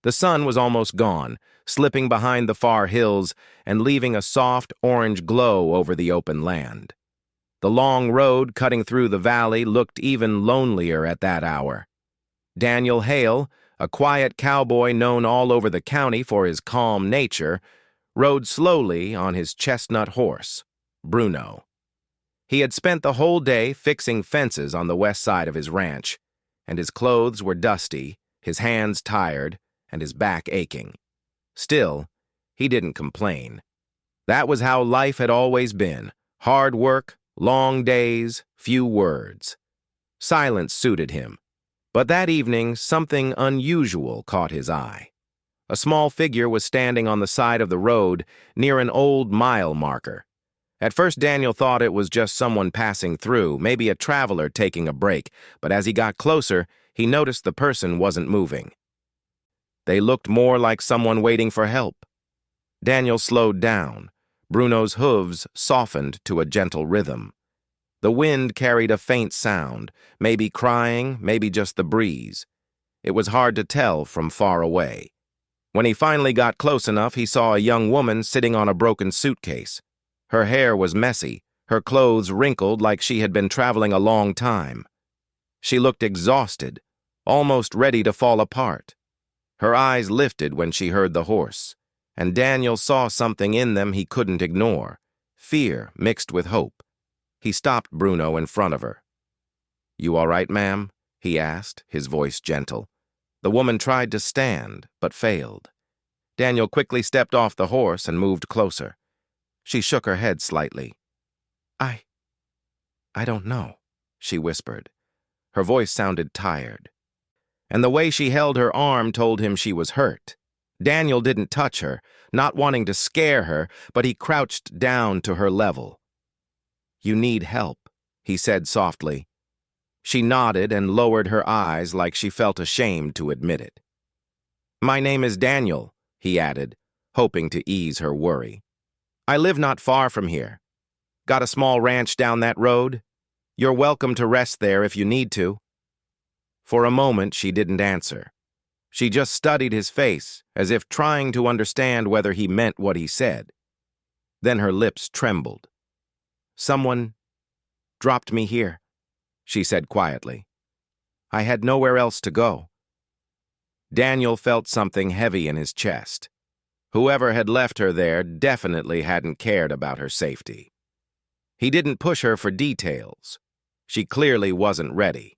The sun was almost gone, slipping behind the far hills and leaving a soft orange glow over the open land. The long road cutting through the valley looked even lonelier at that hour. Daniel Hale, a quiet cowboy known all over the county for his calm nature, rode slowly on his chestnut horse, Bruno. He had spent the whole day fixing fences on the west side of his ranch, and his clothes were dusty, his hands tired, and his back aching. Still, he didn't complain. That was how life had always been: hard work, long days, few words. Silence suited him. But that evening, something unusual caught his eye. A small figure was standing on the side of the road near an old mile marker. At first, Daniel thought it was just someone passing through, maybe a traveler taking a break, but as he got closer, he noticed the person wasn't moving. They looked more like someone waiting for help. Daniel slowed down. Bruno's hooves softened to a gentle rhythm. The wind carried a faint sound, maybe crying, maybe just the breeze. It was hard to tell from far away. When he finally got close enough, he saw a young woman sitting on a broken suitcase. Her hair was messy, her clothes wrinkled like she had been traveling a long time. She looked exhausted, almost ready to fall apart. Her eyes lifted when she heard the horse, and Daniel saw something in them he couldn't ignore: fear mixed with hope. He stopped Bruno in front of her. "You all right, ma'am?" he asked, his voice gentle. The woman tried to stand, but failed. Daniel quickly stepped off the horse and moved closer. She shook her head slightly. I don't know," she whispered. Her voice sounded tired. And the way she held her arm told him she was hurt. Daniel didn't touch her, not wanting to scare her, but he crouched down to her level. "You need help," he said softly. She nodded and lowered her eyes like she felt ashamed to admit it. "My name is Daniel," he added, hoping to ease her worry. "I live not far from here. Got a small ranch down that road? You're welcome to rest there if you need to." For a moment, she didn't answer. She just studied his face, as if trying to understand whether he meant what he said. Then her lips trembled. "Someone dropped me here," she said quietly. "I had nowhere else to go." Daniel felt something heavy in his chest. Whoever had left her there definitely hadn't cared about her safety. He didn't push her for details. She clearly wasn't ready.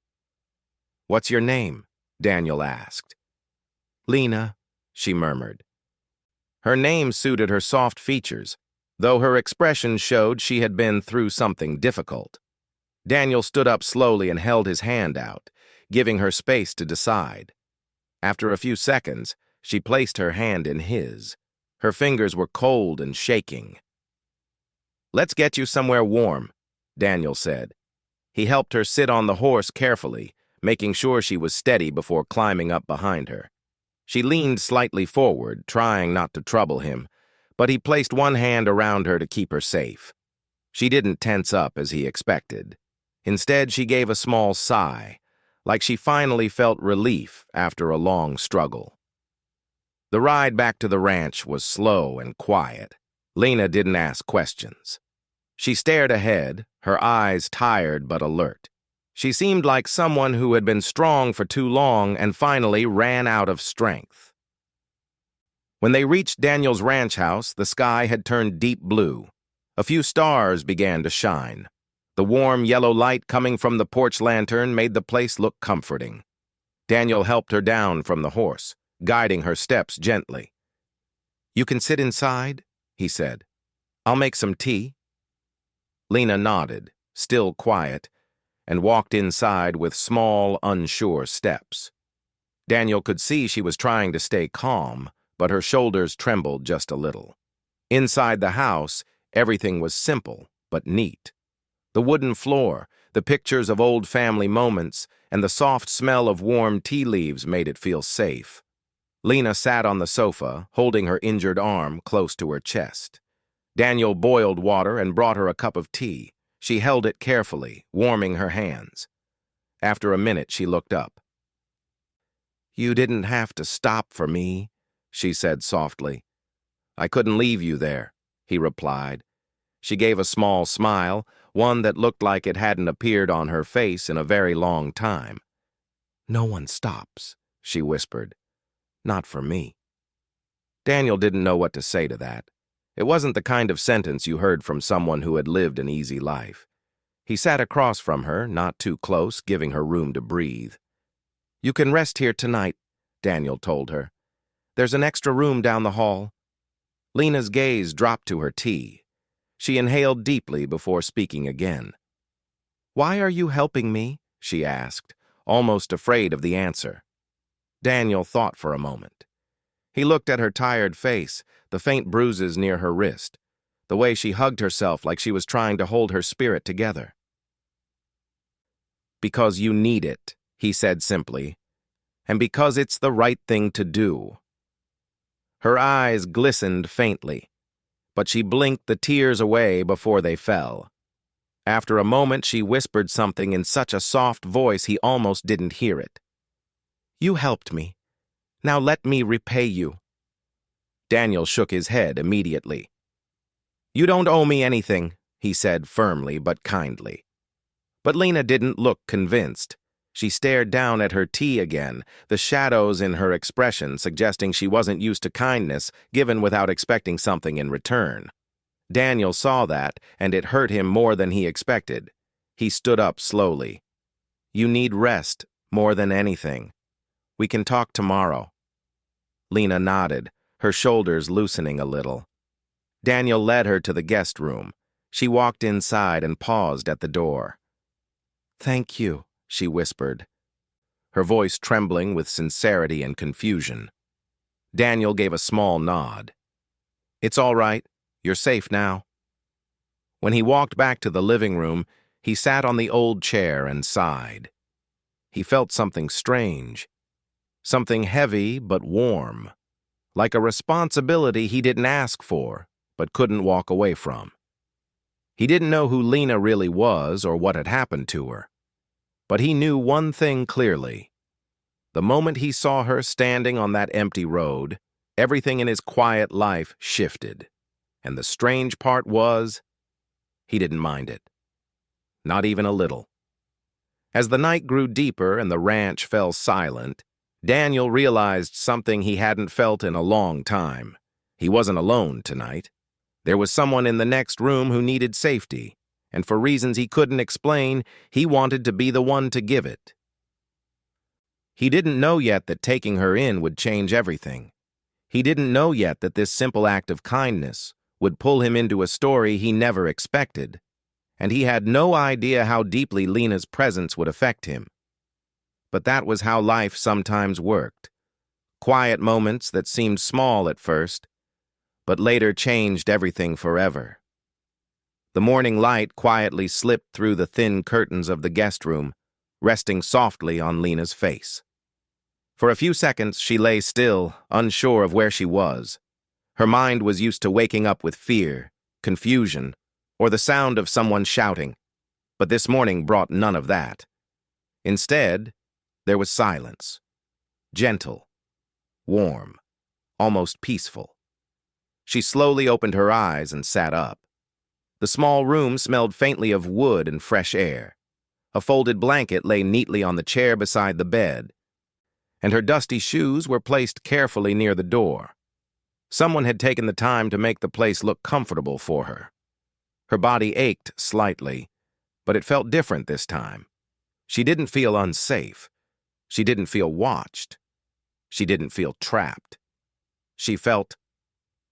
"What's your name?" Daniel asked. "Lena," she murmured. Her name suited her soft features, though her expression showed she had been through something difficult. Daniel stood up slowly and held his hand out, giving her space to decide. After a few seconds, she placed her hand in his. Her fingers were cold and shaking. "Let's get you somewhere warm," Daniel said. He helped her sit on the horse carefully, making sure she was steady before climbing up behind her. She leaned slightly forward, trying not to trouble him, but he placed one hand around her to keep her safe. She didn't tense up as he expected. Instead, she gave a small sigh, like she finally felt relief after a long struggle. The ride back to the ranch was slow and quiet. Lena didn't ask questions. She stared ahead, her eyes tired but alert. She seemed like someone who had been strong for too long and finally ran out of strength. When they reached Daniel's ranch house, the sky had turned deep blue. A few stars began to shine. The warm yellow light coming from the porch lantern made the place look comforting. Daniel helped her down from the horse, guiding her steps gently. "You can sit inside," he said. "I'll make some tea." Lena nodded, still quiet, and walked inside with small, unsure steps. Daniel could see she was trying to stay calm, but her shoulders trembled just a little. Inside the house, everything was simple but neat. The wooden floor, the pictures of old family moments, and the soft smell of warm tea leaves made it feel safe. Lena sat on the sofa, holding her injured arm close to her chest. Daniel boiled water and brought her a cup of tea. She held it carefully, warming her hands. After a minute, she looked up. "You didn't have to stop for me," she said softly. "I couldn't leave you there," he replied. She gave a small smile, one that looked like it hadn't appeared on her face in a very long time. "No one stops," she whispered. "Not for me." Daniel didn't know what to say to that. It wasn't the kind of sentence you heard from someone who had lived an easy life. He sat across from her, not too close, giving her room to breathe. "You can rest here tonight," Daniel told her. "There's an extra room down the hall." Lena's gaze dropped to her tea. She inhaled deeply before speaking again. "Why are you helping me?" she asked, almost afraid of the answer. Daniel thought for a moment. He looked at her tired face, the faint bruises near her wrist, the way she hugged herself like she was trying to hold her spirit together. "Because you need it," he said simply, "and because it's the right thing to do." Her eyes glistened faintly, but she blinked the tears away before they fell. After a moment, she whispered something in such a soft voice he almost didn't hear it. "You helped me. Now let me repay you." Daniel shook his head immediately. "You don't owe me anything," he said firmly but kindly. But Lena didn't look convinced. She stared down at her tea again, the shadows in her expression suggesting she wasn't used to kindness given without expecting something in return. Daniel saw that, and it hurt him more than he expected. He stood up slowly. "You need rest more than anything. We can talk tomorrow." Lena nodded, her shoulders loosening a little. Daniel led her to the guest room. She walked inside and paused at the door. "Thank you," she whispered, her voice trembling with sincerity and confusion. Daniel gave a small nod. "It's all right. You're safe now." When he walked back to the living room, he sat on the old chair and sighed. He felt something strange, something heavy but warm, like a responsibility he didn't ask for but couldn't walk away from. He didn't know who Lena really was or what had happened to her. But he knew one thing clearly. The moment he saw her standing on that empty road, everything in his quiet life shifted. And the strange part was, he didn't mind it. Not even a little. As the night grew deeper and the ranch fell silent, Daniel realized something he hadn't felt in a long time. He wasn't alone tonight. There was someone in the next room who needed safety, and for reasons he couldn't explain, he wanted to be the one to give it. He didn't know yet that taking her in would change everything. He didn't know yet that this simple act of kindness would pull him into a story he never expected, and he had no idea how deeply Lena's presence would affect him. But that was how life sometimes worked. Quiet moments that seemed small at first, but later changed everything forever. The morning light quietly slipped through the thin curtains of the guest room, resting softly on Lena's face. For a few seconds, she lay still, unsure of where she was. Her mind was used to waking up with fear, confusion, or the sound of someone shouting, but this morning brought none of that. Instead, there was silence. Gentle, warm, almost peaceful. She slowly opened her eyes and sat up. The small room smelled faintly of wood and fresh air. A folded blanket lay neatly on the chair beside the bed, and her dusty shoes were placed carefully near the door. Someone had taken the time to make the place look comfortable for her. Her body ached slightly, but it felt different this time. She didn't feel unsafe. She didn't feel watched. She didn't feel trapped. She felt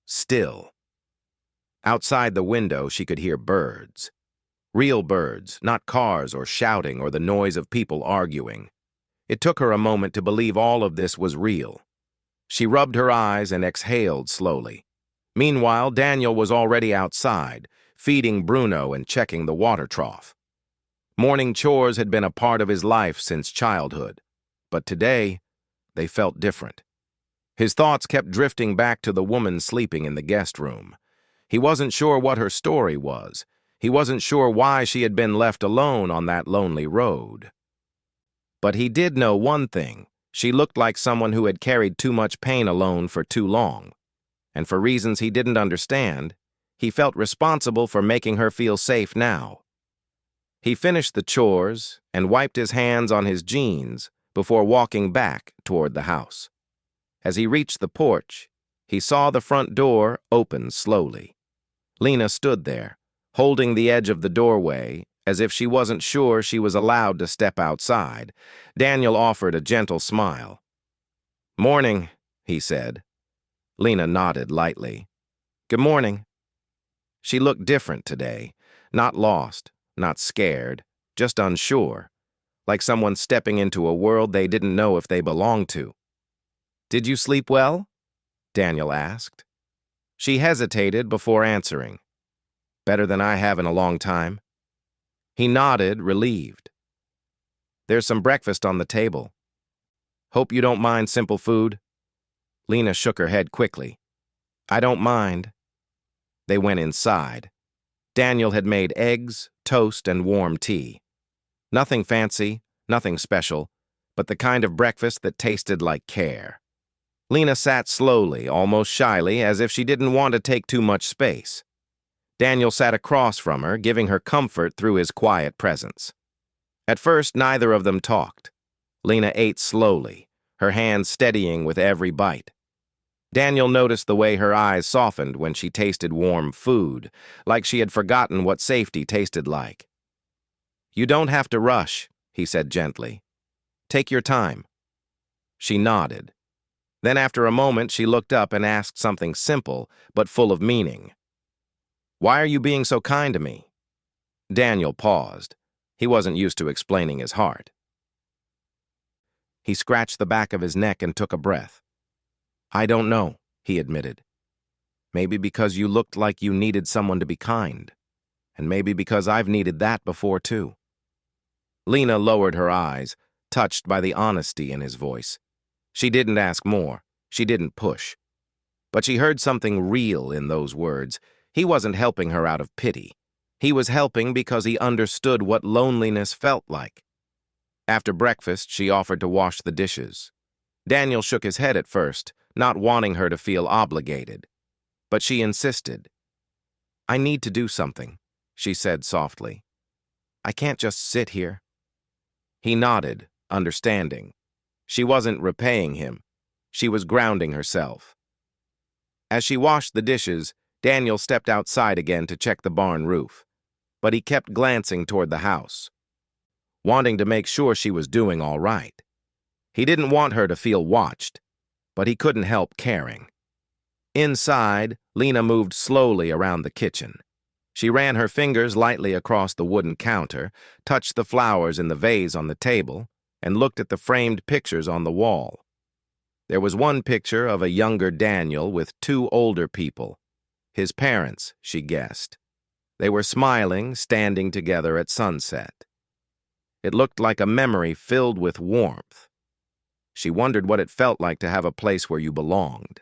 still. Outside the window, she could hear birds. Real birds, not cars or shouting or the noise of people arguing. It took her a moment to believe all of this was real. She rubbed her eyes and exhaled slowly. Meanwhile, Daniel was already outside, feeding Bruno and checking the water trough. Morning chores had been a part of his life since childhood, but today, they felt different. His thoughts kept drifting back to the woman sleeping in the guest room. He wasn't sure what her story was. He wasn't sure why she had been left alone on that lonely road. But he did know one thing. She looked like someone who had carried too much pain alone for too long, and for reasons he didn't understand, he felt responsible for making her feel safe now. He finished the chores and wiped his hands on his jeans before walking back toward the house. As he reached the porch, he saw the front door open slowly. Lena stood there, holding the edge of the doorway, as if she wasn't sure she was allowed to step outside. Daniel offered a gentle smile. "Morning," he said. Lena nodded lightly. "Good morning." She looked different today, not lost, not scared, just unsure, like someone stepping into a world they didn't know if they belonged to. "Did you sleep well?" Daniel asked. She hesitated before answering. "Better than I have in a long time." He nodded, relieved. "There's some breakfast on the table. Hope you don't mind simple food." Lena shook her head quickly. "I don't mind." They went inside. Daniel had made eggs, toast, and warm tea. Nothing fancy, nothing special, but the kind of breakfast that tasted like care. Lena sat slowly, almost shyly, as if she didn't want to take too much space. Daniel sat across from her, giving her comfort through his quiet presence. At first, neither of them talked. Lena ate slowly, her hands steadying with every bite. Daniel noticed the way her eyes softened when she tasted warm food, like she had forgotten what safety tasted like. "You don't have to rush," he said gently. "Take your time." She nodded. Then after a moment, she looked up and asked something simple, but full of meaning. "Why are you being so kind to me?" Daniel paused. He wasn't used to explaining his heart. He scratched the back of his neck and took a breath. "I don't know," he admitted. "Maybe because you looked like you needed someone to be kind. And maybe because I've needed that before, too." Lena lowered her eyes, touched by the honesty in his voice. She didn't ask more. She didn't push. But she heard something real in those words. He wasn't helping her out of pity. He was helping because he understood what loneliness felt like. After breakfast, she offered to wash the dishes. Daniel shook his head at first, not wanting her to feel obligated. But she insisted. "I need to do something," she said softly. "I can't just sit here." He nodded, understanding. She wasn't repaying him. She was grounding herself. As she washed the dishes, Daniel stepped outside again to check the barn roof. But he kept glancing toward the house, wanting to make sure she was doing all right. He didn't want her to feel watched, but he couldn't help caring. Inside, Lena moved slowly around the kitchen. She ran her fingers lightly across the wooden counter, touched the flowers in the vase on the table, and looked at the framed pictures on the wall. There was one picture of a younger Daniel with two older people. His parents, she guessed. They were smiling, standing together at sunset. It looked like a memory filled with warmth. She wondered what it felt like to have a place where you belonged.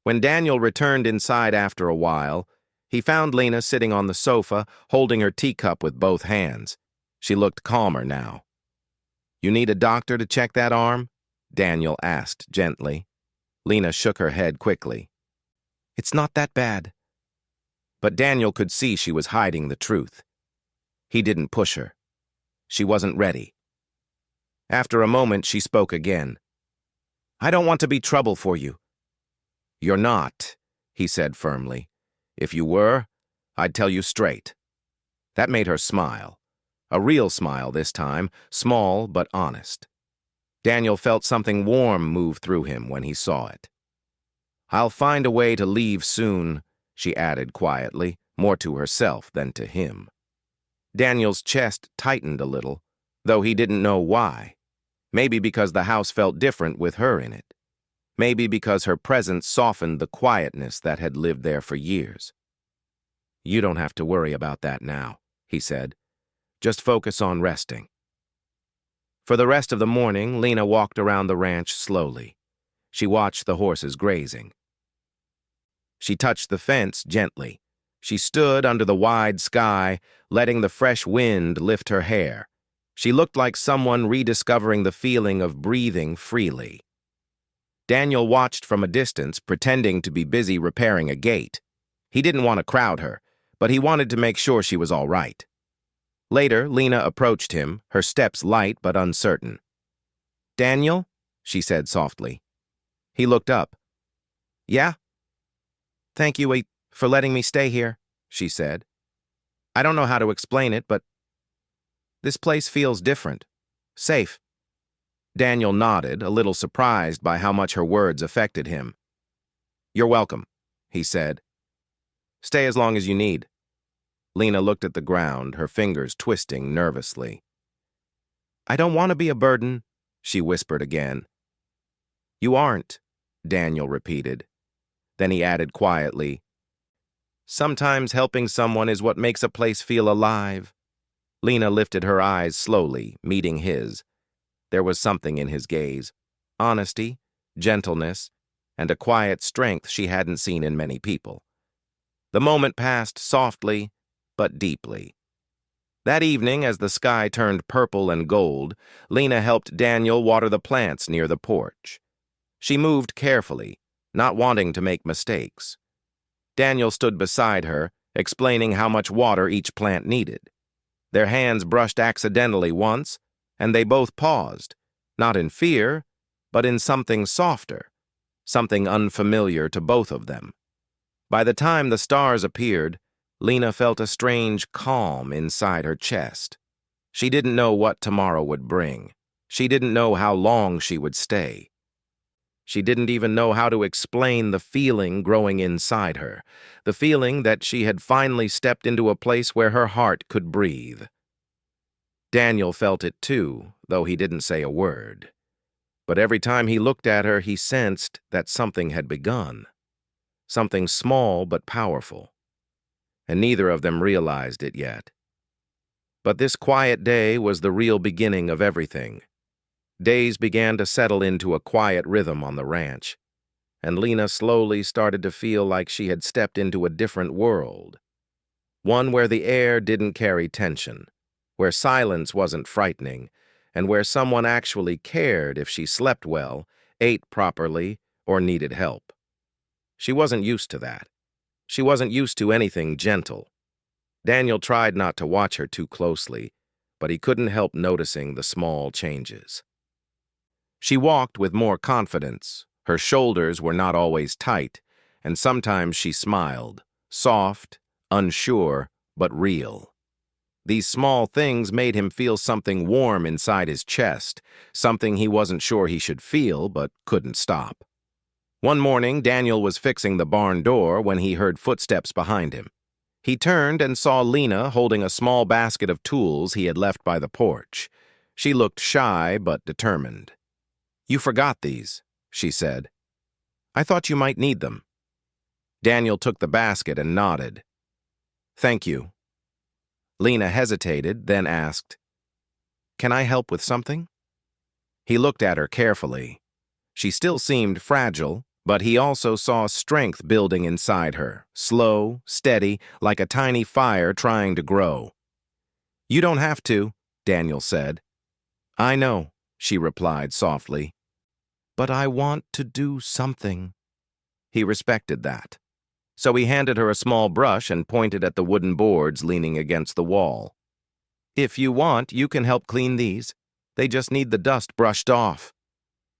When Daniel returned inside after a while, he found Lena sitting on the sofa, holding her teacup with both hands. She looked calmer now. "You need a doctor to check that arm?" Daniel asked gently. Lena shook her head quickly. "It's not that bad." But Daniel could see she was hiding the truth. He didn't push her. She wasn't ready. After a moment, she spoke again. "I don't want to be trouble for you." "You're not," he said firmly. "If you were, I'd tell you straight." That made her smile. A real smile this time, small but honest. Daniel felt something warm move through him when he saw it. "I'll find a way to leave soon," she added quietly, more to herself than to him. Daniel's chest tightened a little, though he didn't know why. Maybe because the house felt different with her in it. Maybe because her presence softened the quietness that had lived there for years. "You don't have to worry about that now," he said. "Just focus on resting." For the rest of the morning, Lena walked around the ranch slowly. She watched the horses grazing. She touched the fence gently. She stood under the wide sky, letting the fresh wind lift her hair. She looked like someone rediscovering the feeling of breathing freely. Daniel watched from a distance, pretending to be busy repairing a gate. He didn't want to crowd her, but he wanted to make sure she was all right. Later, Lena approached him, her steps light but uncertain. "Daniel?" she said softly. He looked up. "Yeah?" "Thank you for letting me stay here," she said. "I don't know how to explain it, but this place feels different. Safe." Daniel nodded, a little surprised by how much her words affected him. "You're welcome," he said. "Stay as long as you need." Lena looked at the ground, her fingers twisting nervously. "I don't want to be a burden," she whispered again. "You aren't," Daniel repeated. Then he added quietly, "Sometimes helping someone is what makes a place feel alive." Lena lifted her eyes slowly, meeting his. There was something in his gaze, honesty, gentleness, and a quiet strength she hadn't seen in many people. The moment passed softly, but deeply. That evening, as the sky turned purple and gold, Lena helped Daniel water the plants near the porch. She moved carefully, not wanting to make mistakes. Daniel stood beside her, explaining how much water each plant needed. Their hands brushed accidentally once, and they both paused, not in fear, but in something softer, something unfamiliar to both of them. By the time the stars appeared, Lena felt a strange calm inside her chest. She didn't know what tomorrow would bring. She didn't know how long she would stay. She didn't even know how to explain the feeling growing inside her, the feeling that she had finally stepped into a place where her heart could breathe. Daniel felt it too, though he didn't say a word. But every time he looked at her, he sensed that something had begun. Something small but powerful. And neither of them realized it yet. But this quiet day was the real beginning of everything. Days began to settle into a quiet rhythm on the ranch, and Lena slowly started to feel like she had stepped into a different world. One where the air didn't carry tension, where silence wasn't frightening, and where someone actually cared if she slept well, ate properly, or needed help. She wasn't used to that. She wasn't used to anything gentle. Daniel tried not to watch her too closely, but he couldn't help noticing the small changes. She walked with more confidence. Her shoulders were not always tight, and sometimes she smiled, soft, unsure, but real. These small things made him feel something warm inside his chest, something he wasn't sure he should feel, but couldn't stop. One morning, Daniel was fixing the barn door when he heard footsteps behind him. He turned and saw Lena holding a small basket of tools he had left by the porch. She looked shy but determined. "You forgot these," she said. "I thought you might need them." Daniel took the basket and nodded. "Thank you." Lena hesitated, then asked, "Can I help with something?" He looked at her carefully. She still seemed fragile, but he also saw strength building inside her, slow, steady, like a tiny fire trying to grow. "You don't have to," Daniel said. "I know," she replied softly. "But I want to do something." He respected that. So he handed her a small brush and pointed at the wooden boards leaning against the wall. "If you want, you can help clean these. They just need the dust brushed off."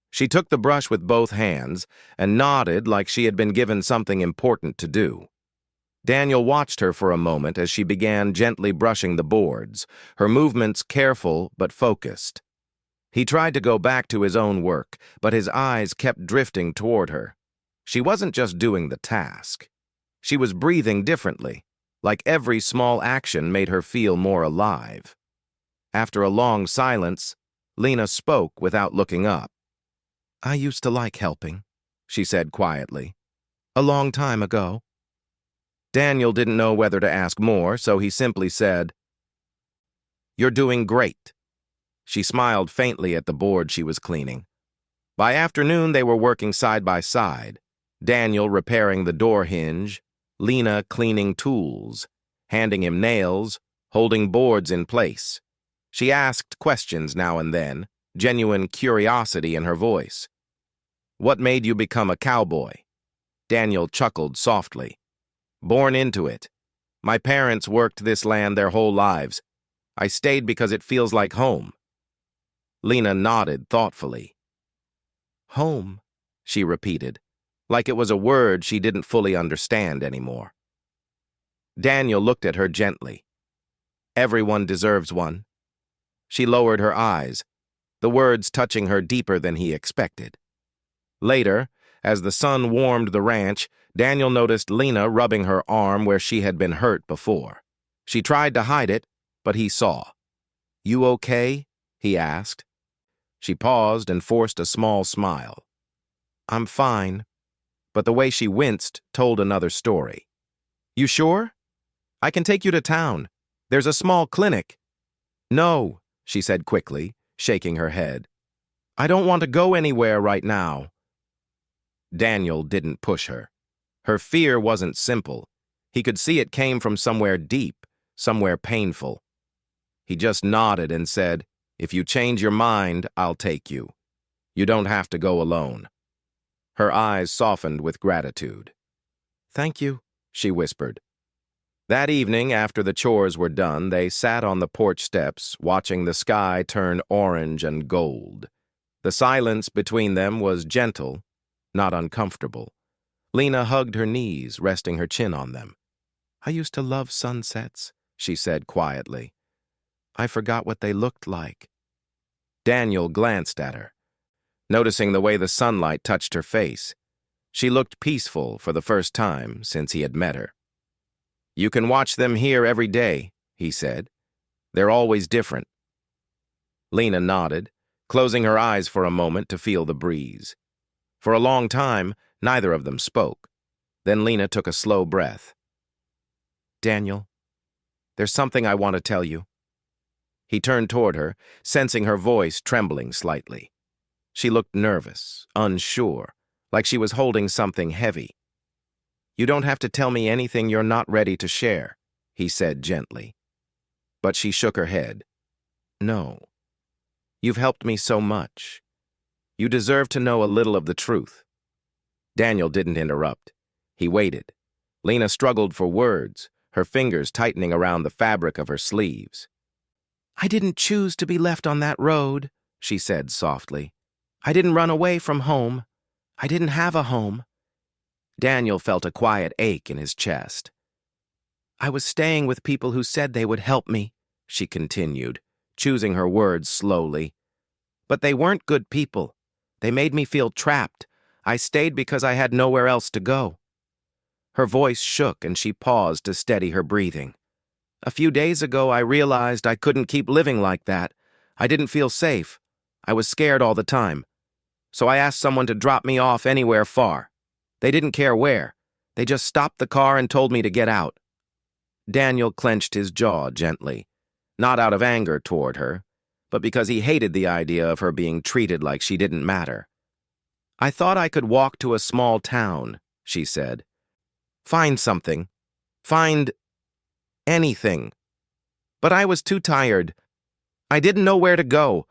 She took the brush with both hands and nodded like she had been given something important to do. Daniel watched her for a moment as she began gently brushing the boards, her movements careful but focused. He tried to go back to his own work, but his eyes kept drifting toward her. She wasn't just doing the task. She was breathing differently, like every small action made her feel more alive. After a long silence, Lena spoke without looking up. "I used to like helping," she said quietly. "A long time ago." Daniel didn't know whether to ask more, so he simply said, "You're doing great." She smiled faintly at the board she was cleaning. By afternoon, they were working side by side, Daniel repairing the door hinge, Lena cleaning tools, handing him nails, holding boards in place. She asked questions now and then, genuine curiosity in her voice. "What made you become a cowboy?" Daniel chuckled softly. "Born into it. My parents worked this land their whole lives. I stayed because it feels like home." Lena nodded thoughtfully. "Home," she repeated, like it was a word she didn't fully understand anymore. Daniel looked at her gently. "Everyone deserves one." She lowered her eyes, the words touching her deeper than he expected. Later, as the sun warmed the ranch, Daniel noticed Lena rubbing her arm where she had been hurt before. She tried to hide it, but he saw. "You okay?" he asked. She paused and forced a small smile. "I'm fine," but the way she winced told another story. "You sure? I can take you to town. There's a small clinic." "No," she said quickly, shaking her head. "I don't want to go anywhere right now." Daniel didn't push her. Her fear wasn't simple. He could see it came from somewhere deep, somewhere painful. He just nodded and said, "If you change your mind, I'll take you. You don't have to go alone." Her eyes softened with gratitude. "Thank you," she whispered. That evening, after the chores were done, they sat on the porch steps, watching the sky turn orange and gold. The silence between them was gentle, not uncomfortable. Lena hugged her knees, resting her chin on them. "I used to love sunsets," she said quietly. "I forgot what they looked like." Daniel glanced at her, noticing the way the sunlight touched her face. She looked peaceful for the first time since he had met her. "You can watch them here every day," he said. "They're always different." Lena nodded, closing her eyes for a moment to feel the breeze. For a long time, neither of them spoke. Then Lena took a slow breath. "Daniel, there's something I want to tell you." He turned toward her, sensing her voice trembling slightly. She looked nervous, unsure, like she was holding something heavy. "You don't have to tell me anything you're not ready to share," he said gently. But she shook her head. "No. You've helped me so much. You deserve to know a little of the truth." Daniel didn't interrupt. He waited. Lena struggled for words, her fingers tightening around the fabric of her sleeves. "I didn't choose to be left on that road," she said softly. "I didn't run away from home. I didn't have a home." Daniel felt a quiet ache in his chest. "I was staying with people who said they would help me," she continued, choosing her words slowly. "But they weren't good people. They made me feel trapped. I stayed because I had nowhere else to go." Her voice shook and she paused to steady her breathing. "A few days ago, I realized I couldn't keep living like that. I didn't feel safe. I was scared all the time. So I asked someone to drop me off anywhere far. They didn't care where. They just stopped the car and told me to get out." Daniel clenched his jaw gently, not out of anger toward her, but because he hated the idea of her being treated like she didn't matter. "I thought I could walk to a small town," she said. "Find something. Find anything. But I was too tired. I didn't know where to go.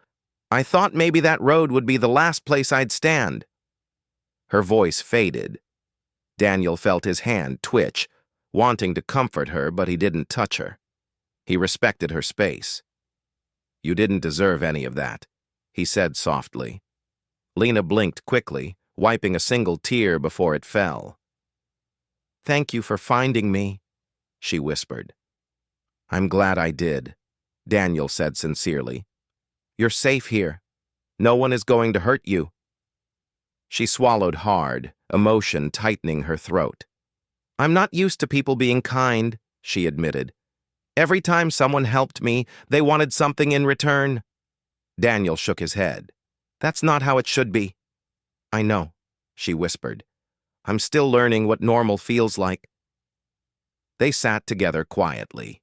I thought maybe that road would be the last place I'd stand." Her voice faded. Daniel felt his hand twitch, wanting to comfort her, but he didn't touch her. He respected her space. "You didn't deserve any of that," he said softly. Lena blinked quickly, wiping a single tear before it fell. "Thank you for finding me," she whispered. "I'm glad I did," Daniel said sincerely. "You're safe here. No one is going to hurt you." She swallowed hard, emotion tightening her throat. "I'm not used to people being kind," she admitted. "Every time someone helped me, they wanted something in return." Daniel shook his head. "That's not how it should be." "I know," she whispered. "I'm still learning what normal feels like." They sat together quietly.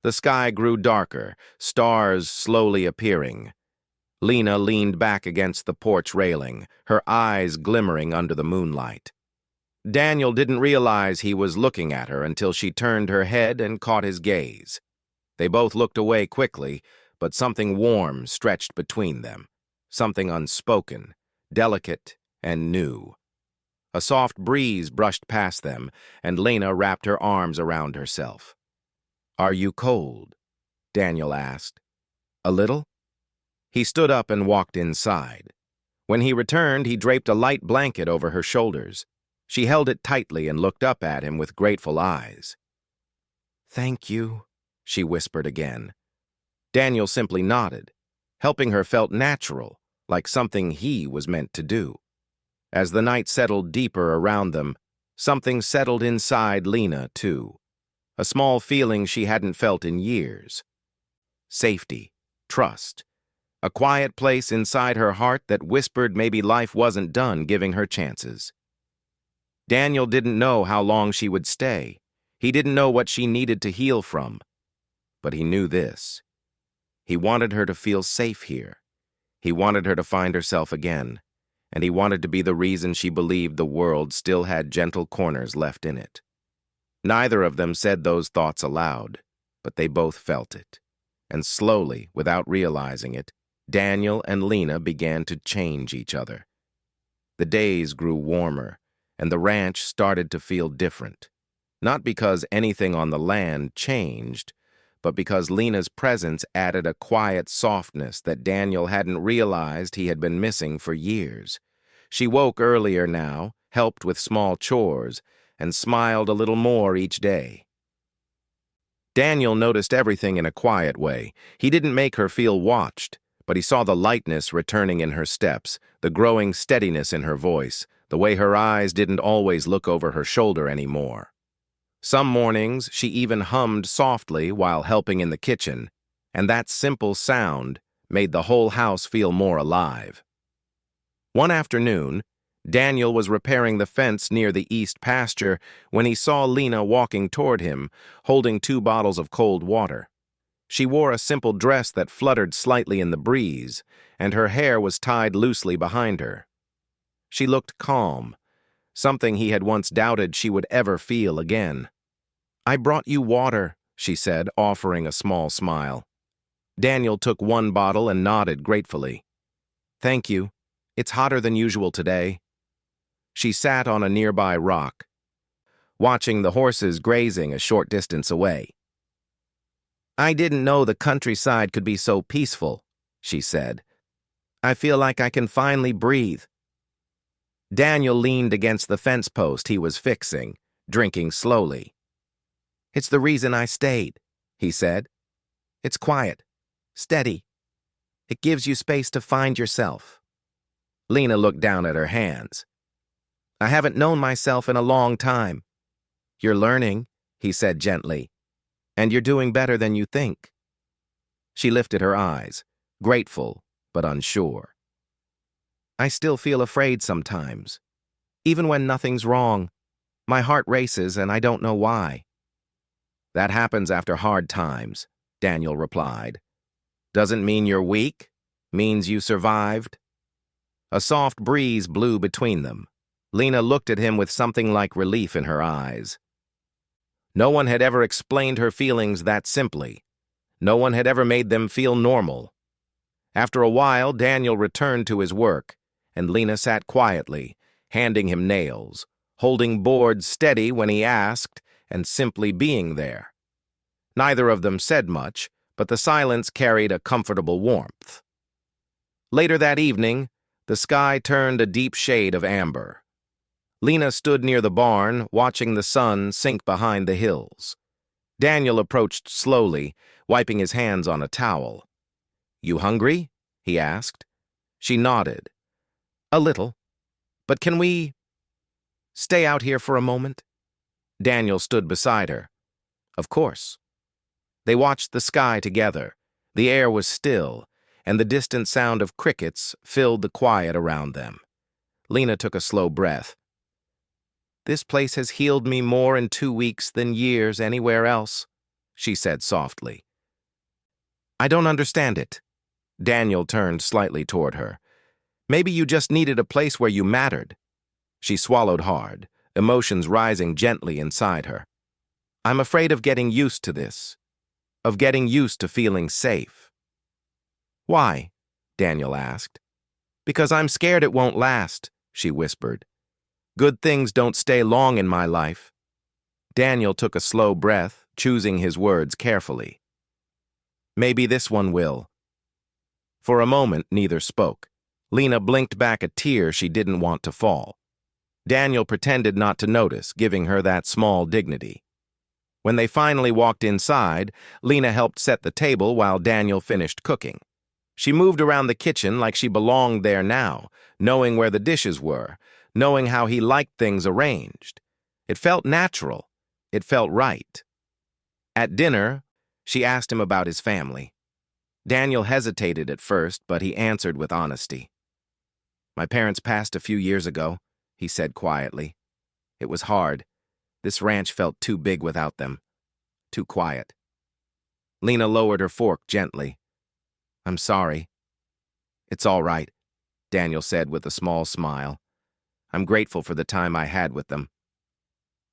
The sky grew darker, stars slowly appearing. Lena leaned back against the porch railing, her eyes glimmering under the moonlight. Daniel didn't realize he was looking at her until she turned her head and caught his gaze. They both looked away quickly, but something warm stretched between them, something unspoken, delicate, and new. A soft breeze brushed past them, and Lena wrapped her arms around herself. "Are you cold?" Daniel asked. "A little?" He stood up and walked inside. When he returned, he draped a light blanket over her shoulders. She held it tightly and looked up at him with grateful eyes. "Thank you," she whispered again. Daniel simply nodded. Helping her felt natural, like something he was meant to do. As the night settled deeper around them, something settled inside Lena, too. A small feeling she hadn't felt in years. Safety, trust, a quiet place inside her heart that whispered maybe life wasn't done giving her chances. Daniel didn't know how long she would stay. He didn't know what she needed to heal from. But he knew this. He wanted her to feel safe here. He wanted her to find herself again. And he wanted to be the reason she believed the world still had gentle corners left in it. Neither of them said those thoughts aloud, but they both felt it. And slowly, without realizing it, Daniel and Lena began to change each other. The days grew warmer, and the ranch started to feel different. Not because anything on the land changed, but because Lena's presence added a quiet softness that Daniel hadn't realized he had been missing for years. She woke earlier now, helped with small chores, and smiled a little more each day. Daniel noticed everything in a quiet way. He didn't make her feel watched, but he saw the lightness returning in her steps, the growing steadiness in her voice, the way her eyes didn't always look over her shoulder anymore. Some mornings, she even hummed softly while helping in the kitchen, and that simple sound made the whole house feel more alive. One afternoon, Daniel was repairing the fence near the east pasture when he saw Lena walking toward him, holding 2 bottles of cold water. She wore a simple dress that fluttered slightly in the breeze, and her hair was tied loosely behind her. She looked calm, something he had once doubted she would ever feel again. "I brought you water," she said, offering a small smile. Daniel took 1 bottle and nodded gratefully. "Thank you. It's hotter than usual today." She sat on a nearby rock, watching the horses grazing a short distance away. "I didn't know the countryside could be so peaceful," she said. "I feel like I can finally breathe." Daniel leaned against the fence post he was fixing, drinking slowly. "It's the reason I stayed," he said. "It's quiet, steady. It gives you space to find yourself." Lena looked down at her hands. "I haven't known myself in a long time." "You're learning," he said gently, "and you're doing better than you think." She lifted her eyes, grateful but unsure. "I still feel afraid sometimes. Even when nothing's wrong, my heart races and I don't know why." "That happens after hard times," Daniel replied. "Doesn't mean you're weak, means you survived." A soft breeze blew between them. Lena looked at him with something like relief in her eyes. No one had ever explained her feelings that simply. No one had ever made them feel normal. After a while, Daniel returned to his work, and Lena sat quietly, handing him nails, holding boards steady when he asked, and simply being there. Neither of them said much, but the silence carried a comfortable warmth. Later that evening, the sky turned a deep shade of amber. Lena stood near the barn, watching the sun sink behind the hills. Daniel approached slowly, wiping his hands on a towel. "You hungry?" he asked. She nodded. "A little. But can we stay out here for a moment?" Daniel stood beside her. "Of course." They watched the sky together. The air was still, and the distant sound of crickets filled the quiet around them. Lena took a slow breath. "This place has healed me more in 2 weeks than years anywhere else," she said softly. "I don't understand it." Daniel turned slightly toward her. "Maybe you just needed a place where you mattered." She swallowed hard, emotions rising gently inside her. "I'm afraid of getting used to this." of getting used to feeling safe. "Why?" Daniel asked. "Because I'm scared it won't last," she whispered. "Good things don't stay long in my life." Daniel took a slow breath, choosing his words carefully. "Maybe this one will." For a moment, neither spoke. Lena blinked back a tear she didn't want to fall. Daniel pretended not to notice, giving her that small dignity. When they finally walked inside, Lena helped set the table while Daniel finished cooking. She moved around the kitchen like she belonged there now, knowing where the dishes were, knowing how he liked things arranged. It felt natural. It felt right. At dinner, she asked him about his family. Daniel hesitated at first, but he answered with honesty. "My parents passed a few years ago," he said quietly. "It was hard. This ranch felt too big without them. Too quiet." Lena lowered her fork gently. "I'm sorry." "It's all right," Daniel said with a small smile. "I'm grateful for the time I had with them."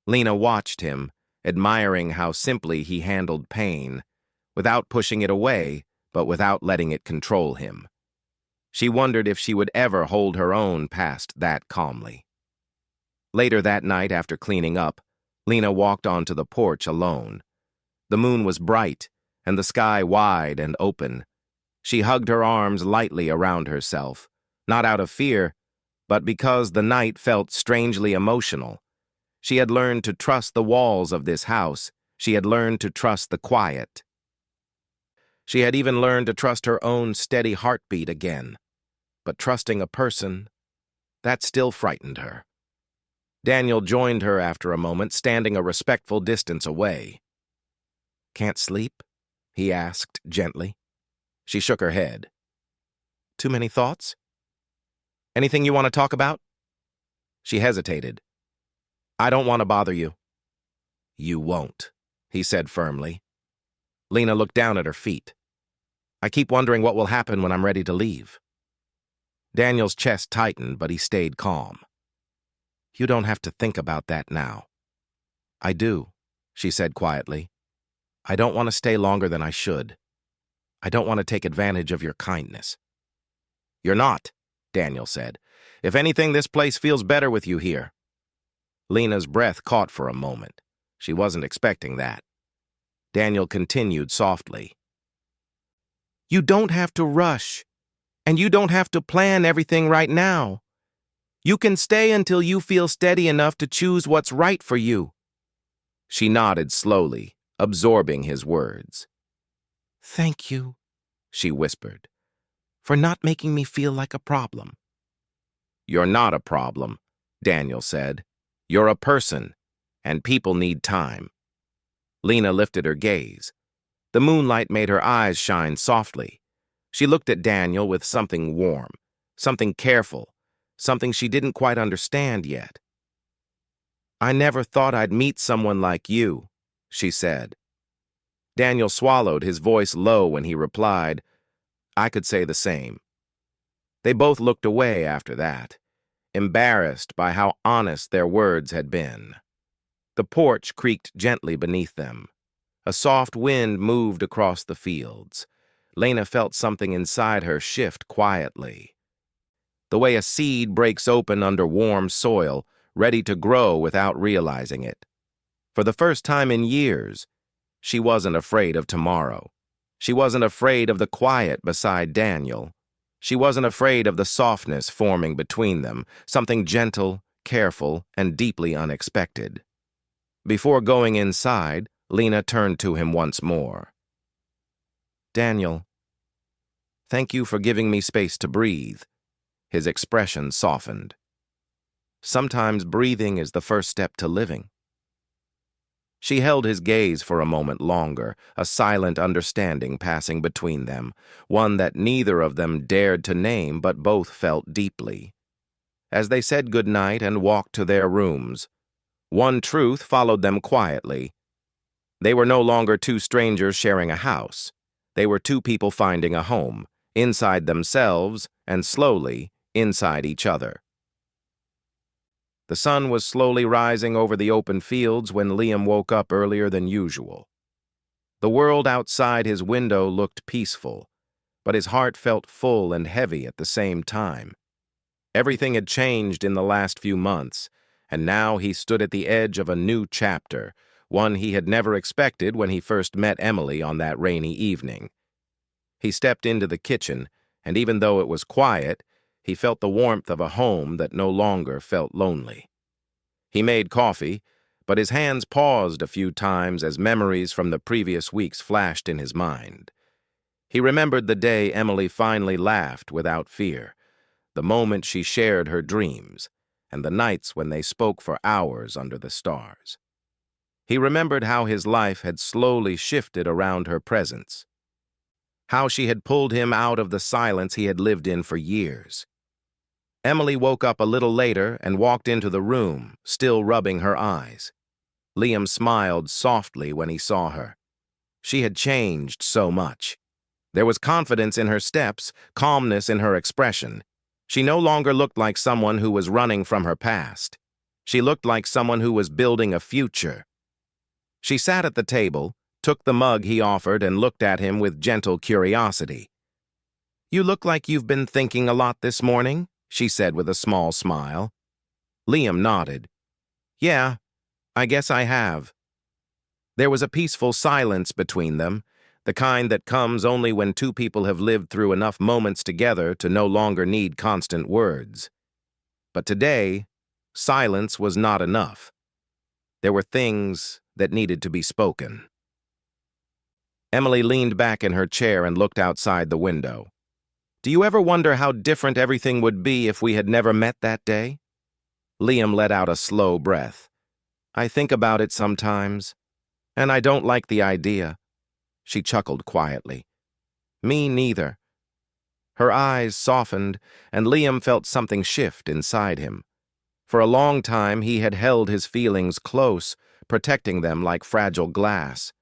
Lena watched him, admiring how simply he handled pain, without pushing it away, but without letting it control him. She wondered if she would ever hold her own past that calmly. Later that night, after cleaning up, Lena walked onto the porch alone. The moon was bright, and the sky wide and open. She hugged her arms lightly around herself, not out of fear, but because the night felt strangely emotional. She had learned to trust the walls of this house. She had learned to trust the quiet. She had even learned to trust her own steady heartbeat again. But trusting a person, that still frightened her. Daniel joined her after a moment, standing a respectful distance away. "Can't sleep?" he asked gently. She shook her head. "Too many thoughts? Anything you want to talk about?" She hesitated. "I don't want to bother you." "You won't," he said firmly. Lena looked down at her feet. "I keep wondering what will happen when I'm ready to leave." Daniel's chest tightened, but he stayed calm. "You don't have to think about that now." "I do," she said quietly. "I don't want to stay longer than I should. I don't want to take advantage of your kindness." "You're not," Daniel said. "If anything, this place feels better with you here." Lena's breath caught for a moment. She wasn't expecting that. Daniel continued softly. "You don't have to rush, and you don't have to plan everything right now. You can stay until you feel steady enough to choose what's right for you." She nodded slowly, absorbing his words. "Thank you," she whispered, "for not making me feel like a problem." "You're not a problem," Daniel said. "You're a person, and people need time." Lena lifted her gaze. The moonlight made her eyes shine softly. She looked at Daniel with something warm, something careful, something she didn't quite understand yet. "I never thought I'd meet someone like you," she said. Daniel swallowed, his voice low when he replied, "I could say the same." They both looked away after that, embarrassed by how honest their words had been. The porch creaked gently beneath them. A soft wind moved across the fields. Lena felt something inside her shift quietly. The way a seed breaks open under warm soil, ready to grow without realizing it. For the first time in years, she wasn't afraid of tomorrow. She wasn't afraid of the quiet beside Daniel. She wasn't afraid of the softness forming between them, something gentle, careful, and deeply unexpected. Before going inside, Lena turned to him once more. "Daniel, thank you for giving me space to breathe." His expression softened. "Sometimes breathing is the first step to living." She held his gaze for a moment longer, a silent understanding passing between them, one that neither of them dared to name but both felt deeply. As they said goodnight and walked to their rooms, one truth followed them quietly. They were no longer two strangers sharing a house. They were two people finding a home, inside themselves and slowly inside each other. The sun was slowly rising over the open fields when Liam woke up earlier than usual. The world outside his window looked peaceful, but his heart felt full and heavy at the same time. Everything had changed in the last few months, and now he stood at the edge of a new chapter, one he had never expected when he first met Emily on that rainy evening. He stepped into the kitchen, and even though it was quiet, he felt the warmth of a home that no longer felt lonely. He made coffee, but his hands paused a few times as memories from the previous weeks flashed in his mind. He remembered the day Emily finally laughed without fear, the moment she shared her dreams, and the nights when they spoke for hours under the stars. He remembered how his life had slowly shifted around her presence, how she had pulled him out of the silence he had lived in for years. Emily woke up a little later and walked into the room, still rubbing her eyes. Liam smiled softly when he saw her. She had changed so much. There was confidence in her steps, calmness in her expression. She no longer looked like someone who was running from her past. She looked like someone who was building a future. She sat at the table, took the mug he offered, and looked at him with gentle curiosity. "You look like you've been thinking a lot this morning," she said with a small smile. Liam nodded. "Yeah, I guess I have." There was a peaceful silence between them, the kind that comes only when two people have lived through enough moments together to no longer need constant words. But today, silence was not enough. There were things that needed to be spoken. Emily leaned back in her chair and looked outside the window. "Do you ever wonder how different everything would be if we had never met that day?" Liam let out a slow breath. "I think about it sometimes, and I don't like the idea." She chuckled quietly. "Me neither." Her eyes softened, and Liam felt something shift inside him. For a long time, he had held his feelings close, protecting them like fragile glass.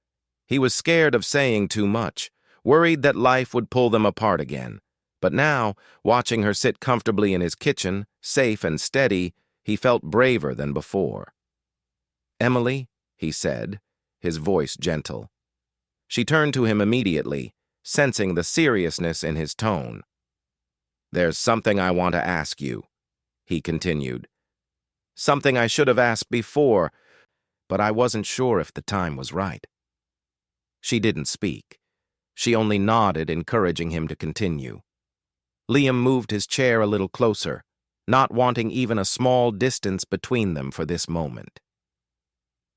He was scared of saying too much, worried that life would pull them apart again. But now, watching her sit comfortably in his kitchen, safe and steady, he felt braver than before. "Emily," he said, his voice gentle. She turned to him immediately, sensing the seriousness in his tone. "There's something I want to ask you," he continued. "Something I should have asked before, but I wasn't sure if the time was right." She didn't speak. She only nodded, encouraging him to continue. Liam moved his chair a little closer, not wanting even a small distance between them for this moment.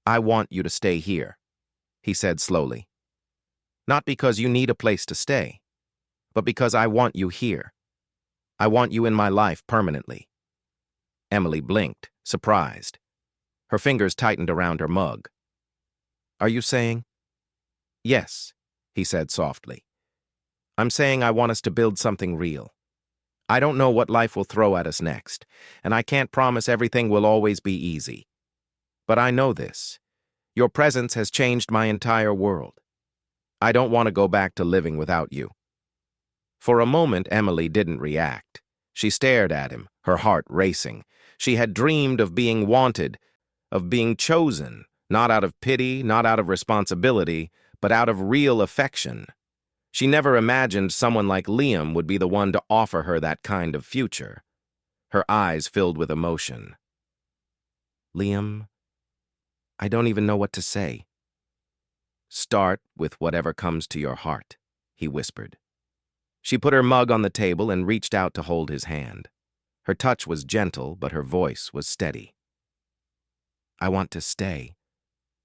"I want you to stay here," he said slowly. "Not because you need a place to stay, but because I want you here. I want you in my life permanently." Emily blinked, surprised. Her fingers tightened around her mug. "Are you saying?" "Yes," he said softly. "I'm saying I want us to build something real. I don't know what life will throw at us next, and I can't promise everything will always be easy. But I know this. Your presence has changed my entire world. I don't want to go back to living without you." For a moment, Emily didn't react. She stared at him, her heart racing. She had dreamed of being wanted, of being chosen, not out of pity, not out of responsibility, but out of real affection. She never imagined someone like Liam would be the one to offer her that kind of future. Her eyes filled with emotion. "Liam, I don't even know what to say." "Start with whatever comes to your heart," he whispered. She put her mug on the table and reached out to hold his hand. Her touch was gentle, but her voice was steady. "I want to stay,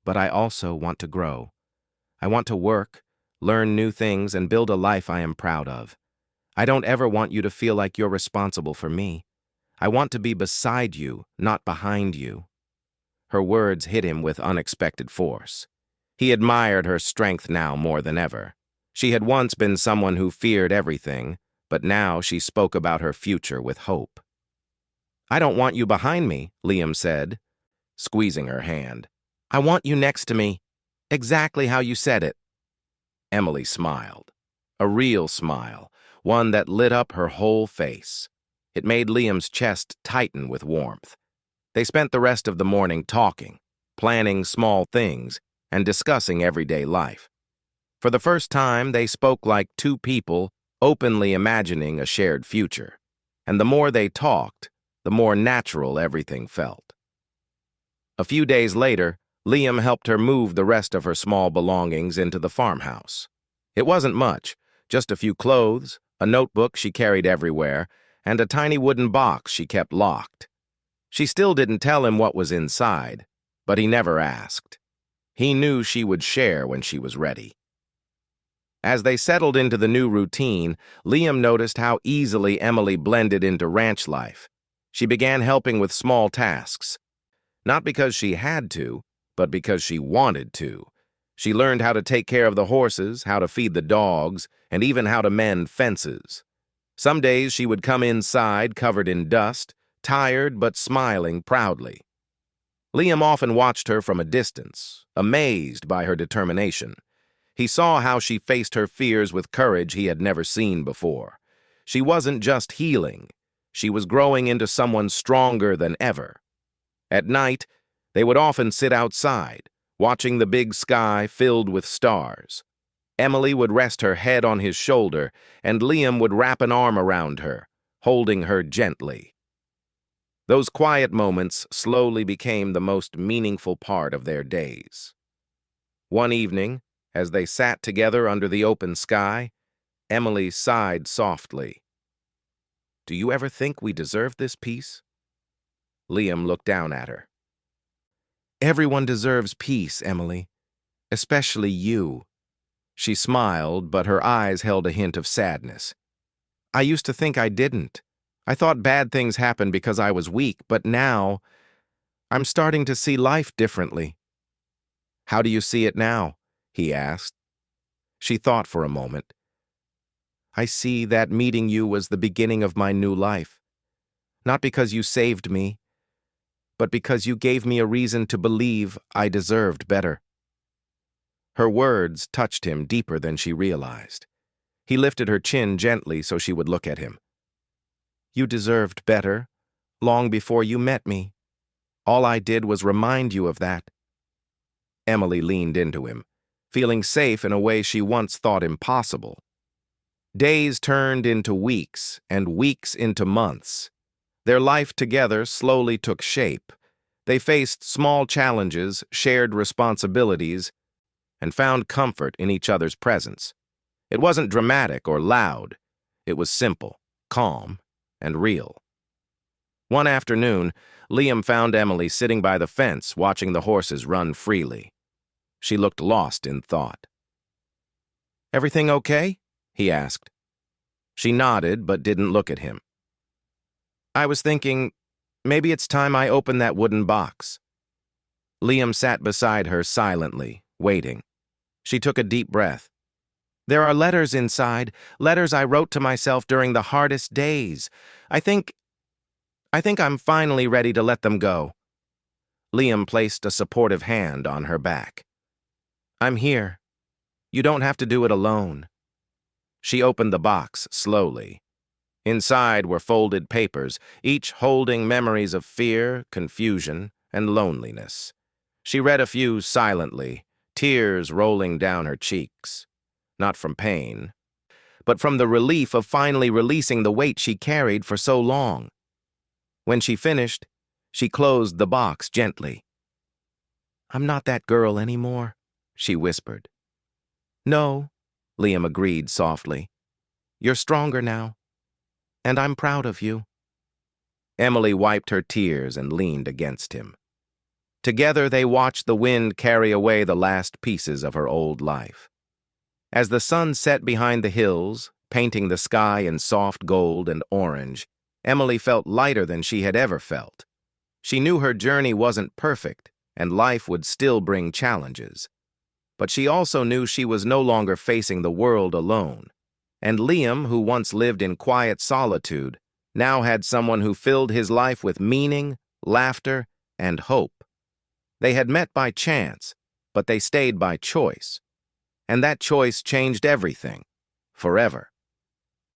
but I also want to grow. I want to work, learn new things, and build a life I am proud of. I don't ever want you to feel like you're responsible for me. I want to be beside you, not behind you." Her words hit him with unexpected force. He admired her strength now more than ever. She had once been someone who feared everything, but now she spoke about her future with hope. "I don't want you behind me," Liam said, squeezing her hand. "I want you next to me, exactly how you said it." Emily smiled. A real smile, one that lit up her whole face. It made Liam's chest tighten with warmth. They spent the rest of the morning talking, planning small things, and discussing everyday life. For the first time, they spoke like two people openly imagining a shared future. And the more they talked, the more natural everything felt. A few days later, Liam helped her move the rest of her small belongings into the farmhouse. It wasn't much, just a few clothes, a notebook she carried everywhere, and a tiny wooden box she kept locked. She still didn't tell him what was inside, but he never asked. He knew she would share when she was ready. As they settled into the new routine, Liam noticed how easily Emily blended into ranch life. She began helping with small tasks, not because she had to, but because she wanted to. She learned how to take care of the horses, how to feed the dogs, and even how to mend fences. Some days she would come inside covered in dust, tired but smiling proudly. Liam often watched her from a distance, amazed by her determination. He saw how she faced her fears with courage he had never seen before. She wasn't just healing. She was growing into someone stronger than ever. At night, they would often sit outside, watching the big sky filled with stars. Emily would rest her head on his shoulder, and Liam would wrap an arm around her, holding her gently. Those quiet moments slowly became the most meaningful part of their days. One evening, as they sat together under the open sky, Emily sighed softly. "Do you ever think we deserve this peace?" Liam looked down at her. "Everyone deserves peace, Emily. Especially you." She smiled, but her eyes held a hint of sadness. "I used to think I didn't. I thought bad things happened because I was weak, but now I'm starting to see life differently." "How do you see it now?" he asked. She thought for a moment. "I see that meeting you was the beginning of my new life. Not because you saved me, but because you gave me a reason to believe I deserved better." Her words touched him deeper than she realized. He lifted her chin gently so she would look at him. "You deserved better, long before you met me. All I did was remind you of that." Emily leaned into him, feeling safe in a way she once thought impossible. Days turned into weeks, and weeks into months. Their life together slowly took shape. They faced small challenges, shared responsibilities, and found comfort in each other's presence. It wasn't dramatic or loud. It was simple, calm, and real. One afternoon, Liam found Emily sitting by the fence watching the horses run freely. She looked lost in thought. "Everything okay?" he asked. She nodded but didn't look at him. "I was thinking, maybe it's time I open that wooden box." Liam sat beside her silently, waiting. She took a deep breath. "There are letters inside, letters I wrote to myself during the hardest days. I think I'm finally ready to let them go." Liam placed a supportive hand on her back. "I'm here. You don't have to do it alone." She opened the box slowly. Inside were folded papers, each holding memories of fear, confusion, and loneliness. She read a few silently, tears rolling down her cheeks. Not from pain, but from the relief of finally releasing the weight she carried for so long. When she finished, she closed the box gently. "I'm not that girl anymore," she whispered. "No," Liam agreed softly. "You're stronger now, and I'm proud of you." Emily wiped her tears and leaned against him. Together they watched the wind carry away the last pieces of her old life. As the sun set behind the hills, painting the sky in soft gold and orange, Emily felt lighter than she had ever felt. She knew her journey wasn't perfect, and life would still bring challenges. But she also knew she was no longer facing the world alone. And Liam, who once lived in quiet solitude, now had someone who filled his life with meaning, laughter, and hope. They had met by chance, but they stayed by choice. And that choice changed everything, forever.